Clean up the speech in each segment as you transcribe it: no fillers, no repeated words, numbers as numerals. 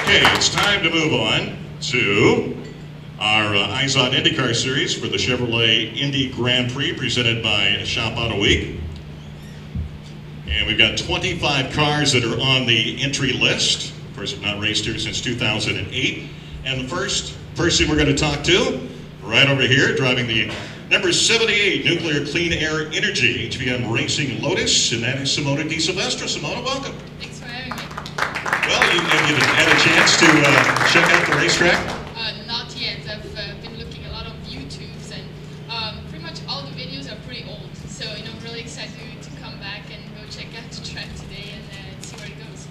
Okay, it's time to move on to our Eyes on IndyCar series for the Chevrolet Indy Grand Prix presented by Shop Auto Week. And we've got 25 cars that are on the entry list. Of course, have not raced here since 2008. And the first person we're going to talk to, right over here, driving the number 78 Nuclear Clean Air Energy HVM Racing Lotus, and that is Simona De Silvestro. Simona, welcome. Thanks for having me. Well, have you had a chance to check out the racetrack? Not yet. I've been looking a lot on YouTubes, and pretty much all the videos are pretty old. So, I'm really excited to come back and go check out the track today and see where it goes.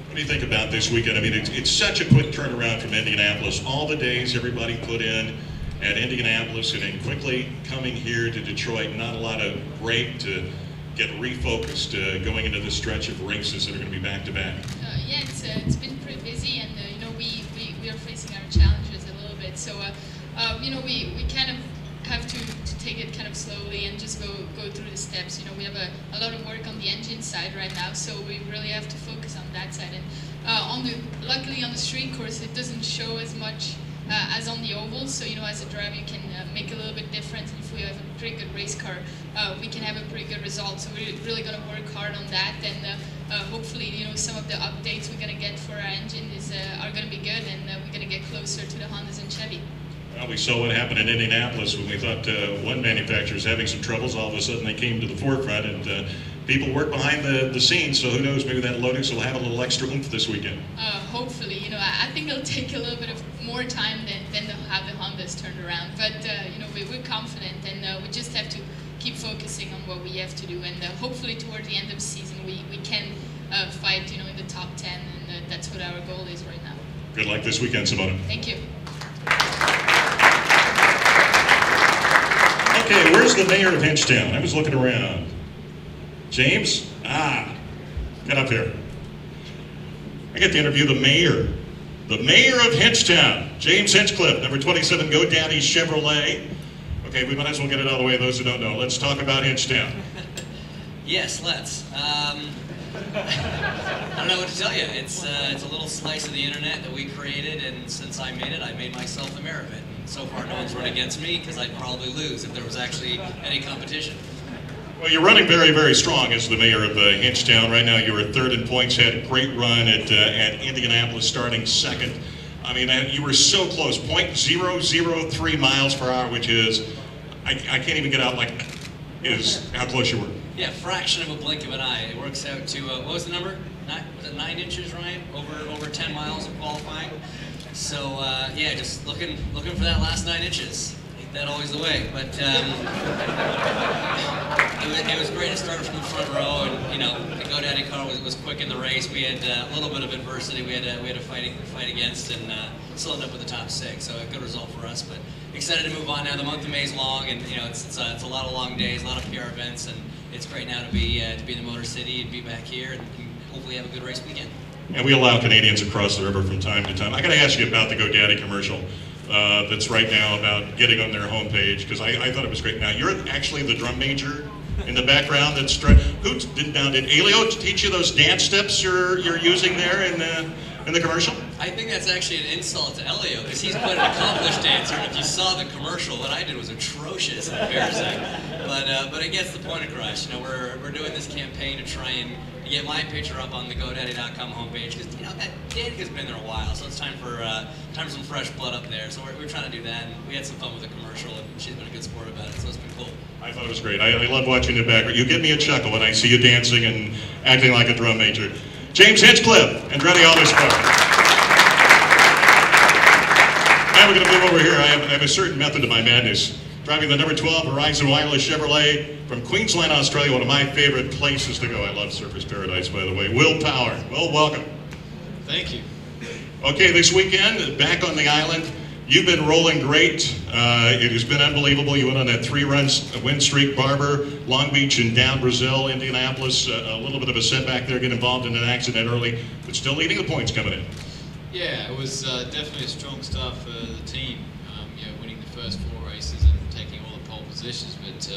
What do you think about this weekend? I mean, it's such a quick turnaround from Indianapolis. All the days everybody put in at Indianapolis and then quickly coming here to Detroit. Not a lot of break to get refocused going into this stretch of races that are going to be back-to-back. Yeah, it's been pretty busy, and we are facing our challenges a little bit. So we kind of have to take it kind of slowly and just go through the steps. We have a lot of work on the engine side right now, so we really have to focus on that side. And luckily on the street course, it doesn't show as much as on the oval, so as a driver you can make a little bit different. If we have a pretty good race car, we can have a pretty good result. So we're really going to work hard on that, and hopefully some of the updates we're going to get for our engine are going to be good, and we're going to get closer to the Hondas and Chevy. Well, we saw what happened in Indianapolis when we thought one manufacturer was having some troubles. All of a sudden they came to the forefront, and people work behind the scenes, so who knows, maybe that Lotus will have a little extra oomph this weekend. Hopefully, I think it'll take a little bit of more time than how the Hondas turned around, but we're confident, and we just have to keep focusing on what we have to do, and hopefully toward the end of the season we can fight in the top 10, and that's what our goal is right now. Good luck this weekend, Simona. Thank you. Okay, where's the mayor of Hinchtown? I was looking around. James? Get up here. I get to interview the mayor. The mayor of Hinchtown, James Hinchcliffe, number 27 GoDaddy Chevrolet. Okay, we might as well get it out of the way, those who don't know. Let's talk about Hinchtown. Yes, let's. I don't know what to tell you. It's a little slice of the internet that we created, and since I made it, I made myself the mayor of it. And so far, no one's run against me, because I'd probably lose if there was actually any competition. Well, you're running very, very strong as the mayor of Hinchtown. Right now, you're third in points. Had a great run at Indianapolis, starting second. I mean, you were so close. 0.003 miles per hour, which is, I can't even get out is how close you were. Yeah, fraction of a blink of an eye. It works out to what was the number? Was it 9 inches, Ryan? Over 10 miles of qualifying. So yeah, just looking for that last 9 inches. Ain't that always the way? But it was great to start from the front row, and the GoDaddy car was quick in the race. We had a little bit of adversity we had to fight against, and still ended up with the top 6. So a good result for us. But excited to move on now. The month of May is long, and it's a lot of long days, a lot of PR events, and it's great now to be in the Motor City and be back here and hopefully have a good race weekend. And we allow Canadians across the river from time to time. I got to ask you about the GoDaddy commercial that's right now about getting on their homepage, because I thought it was great. Now, you're actually the drum major in the background. Did Elio teach you those dance steps you're using there in the commercial? I think that's actually an insult to Elio, because he's quite an accomplished dancer, and if you saw the commercial, what I did was atrocious and embarrassing. But it gets the point across. We're doing this campaign to try and get my picture up on the GoDaddy.com homepage, because that Danica's been there a while, so it's time for some fresh blood up there. So we're trying to do that, and we had some fun with the commercial, and she's been a good sport about it, so it's been cool. I thought it was great. I love watching the background. You give me a chuckle when I see you dancing and acting like a drum major. James Hinchcliffe, Andretti Autosport. Now we're going to move over here. I have a certain method to my madness. Driving the number 12 Horizon Wireless Chevrolet from Queensland, Australia, one of my favorite places to go. I love Surfers Paradise, by the way. Will Power. Will, welcome. Thank you. Okay, this weekend, back on the island. You've been rolling great. It has been unbelievable. You went on that 3-run win streak. Barber, Long Beach, and down Brazil, Indianapolis. A little bit of a setback there, get involved in an accident early, but still leading the points coming in. Yeah, it was definitely a strong start for the team. Winning the first 4 races and taking all the pole positions. But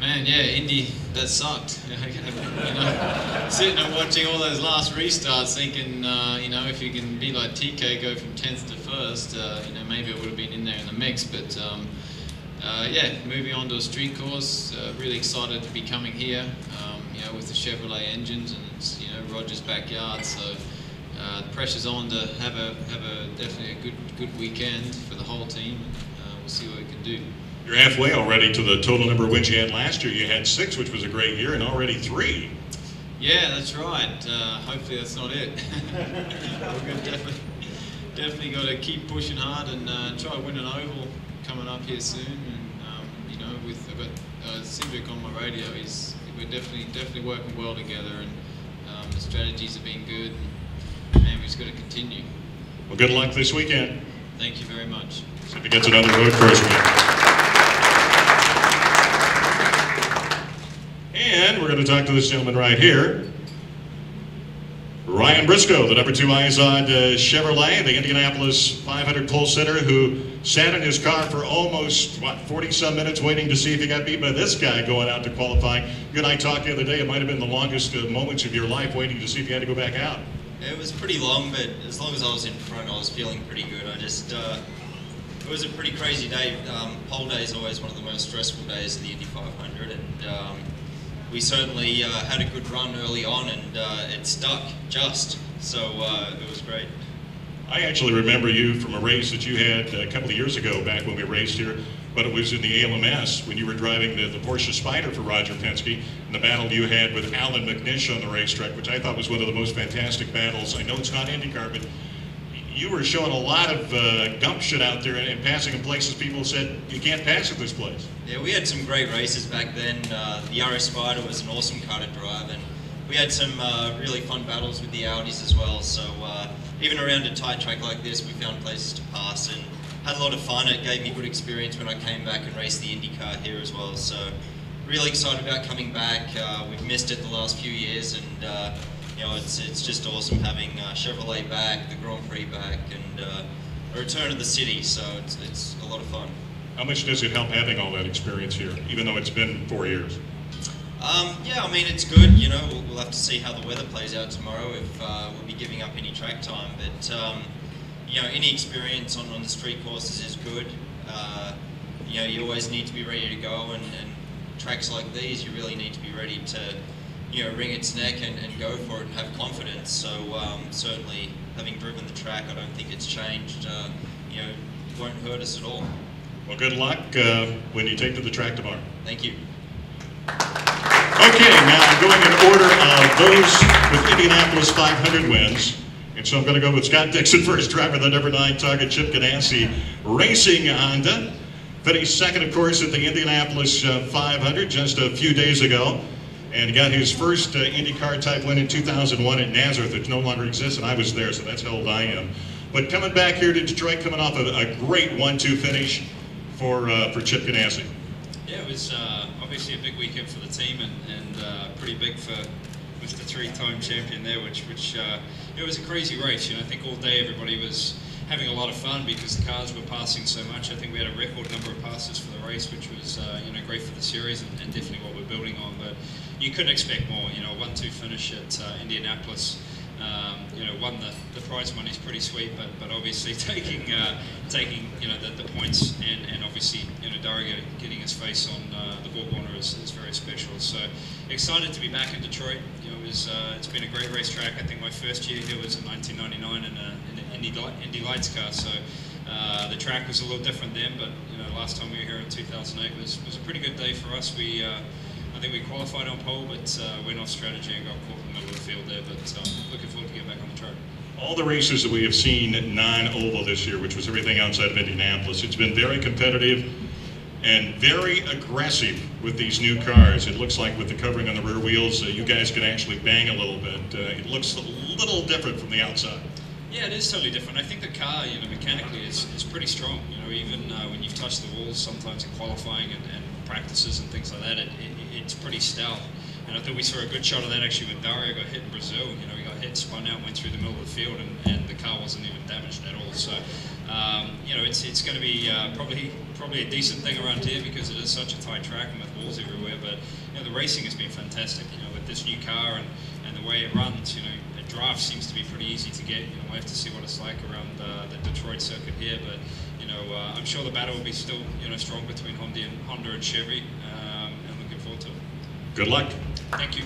Man, yeah, Indy, that sucked. You know, sitting and watching all those last restarts, thinking, you know, if you can be like TK, go from 10th to 1st, you know, maybe it would have been in there in the mix. But yeah, moving on to a street course, really excited to be coming here. You know, with the Chevrolet engines, and it's, you know, Roger's backyard, so the pressure's on to have a definitely a good weekend for the whole team. We'll see what we can do. You're halfway already to the total number of wins you had last year. You had 6, which was a great year, and already 3. Yeah, that's right. Hopefully that's not it. We're gonna definitely got to keep pushing hard and try to win an oval coming up here soon. And you know, I've got Cindric on my radio. We're definitely working well together, and the strategies have been good. And, man, we've just got to continue. Well, good luck this weekend. Thank you very much. See if he gets another road course win. And we're going to talk to this gentleman right here, Ryan Briscoe, the number 2 Izod Chevrolet, the Indianapolis 500 pole sitter, who sat in his car for almost, 40-some minutes waiting to see if he got beat by this guy going out to qualify. You and I talked the other day, it might have been the longest moments of your life waiting to see if you had to go back out. It was pretty long, but as long as I was in front, I was feeling pretty good. It was a pretty crazy day. Pole day is always one of the most stressful days of the Indy 500, and we certainly had a good run early on, and it stuck just, so it was great. I actually remember you from a race that you had a couple of years ago back when we raced here, but it was in the ALMS when you were driving the Porsche Spyder for Roger Penske, and the battle you had with Alan McNish on the racetrack, which I thought was one of the most fantastic battles. I know it's not IndyCar, but you were showing a lot of gumption out there and passing in places people said, you can't pass at this place. Yeah, we had some great races back then. The RS Spyder was an awesome car to drive, and we had some really fun battles with the Audis as well. So even around a tight track like this, we found places to pass and had a lot of fun. It gave me good experience when I came back and raced the IndyCar here as well. So really excited about coming back. We've missed it the last few years, and you know, it's just awesome having Chevrolet back, the Grand Prix back, and a return to the city. So it's a lot of fun. How much does it help having all that experience here, even though it's been 4 years? Yeah, I mean, it's good. You know, we'll have to see how the weather plays out tomorrow, if we'll be giving up any track time. But you know, any experience on the street courses is good. You know, you always need to be ready to go, and tracks like these, you really need to be ready to, you know, wring its neck and go for it and have confidence. So certainly, having driven the track, I don't think it's changed. You know, it won't hurt us at all. Well, good luck when you take to the track tomorrow. Thank you. Okay, now going in order of those with Indianapolis 500 wins. And so I'm going to go with Scott Dixon first, driver of the number 9 Target Chip Ganassi Racing Honda. Finished second, of course, at the Indianapolis 500 just a few days ago. And got his first IndyCar type win in 2001 at Nazareth, which no longer exists, and I was there, so that's how old I am. But coming back here to Detroit, coming off a great 1-2 finish for Chip Ganassi. Yeah, it was obviously a big weekend for the team, and pretty big for with the 3-time champion there, which it was a crazy race. You know, I think all day everybody was having a lot of fun because the cars were passing so much. I think we had a record number of passes for the race, which was you know, great for the series and definitely what we're building on. But you couldn't expect more. You know, a 1-2 finish at Indianapolis. You know, won the prize money is pretty sweet, but obviously taking you know, the points and obviously, you know, Dara getting his face on the BorgWarner is very special. So excited to be back in Detroit. You know, it's been a great racetrack. I think my first year here was in 1999 in an Indy Lights car. So the track was a little different then, but you know, last time we were here in 2008 was a pretty good day for us. I think we qualified on pole, but went off strategy and got caught in the middle of the field there. But looking forward to getting back on the track. All the races that we have seen non-oval this year, which was everything outside of Indianapolis, it's been very competitive and very aggressive with these new cars. It looks like with the covering on the rear wheels, you guys can actually bang a little bit. It looks a little different from the outside. Yeah, it is totally different. I think the car, you know, mechanically is pretty strong. You know, even when you've touched the walls sometimes in qualifying and practices and things like that, it's pretty stout. And I thought we saw a good shot of that actually when Dario got hit in Brazil. You know, he got hit, spun out, went through the middle of the field, and the car wasn't even damaged at all. So, you know, it's going to be probably a decent thing around here because it is such a tight track and with walls everywhere. But you know, the racing has been fantastic. You know, with this new car and the way it runs, you know, the draft seems to be pretty easy to get. You know, we'll have to see what it's like around the Detroit circuit here. But you know, I'm sure the battle will be still, you know, strong between Honda and Chevy, and looking forward to it. Good luck. Thank you.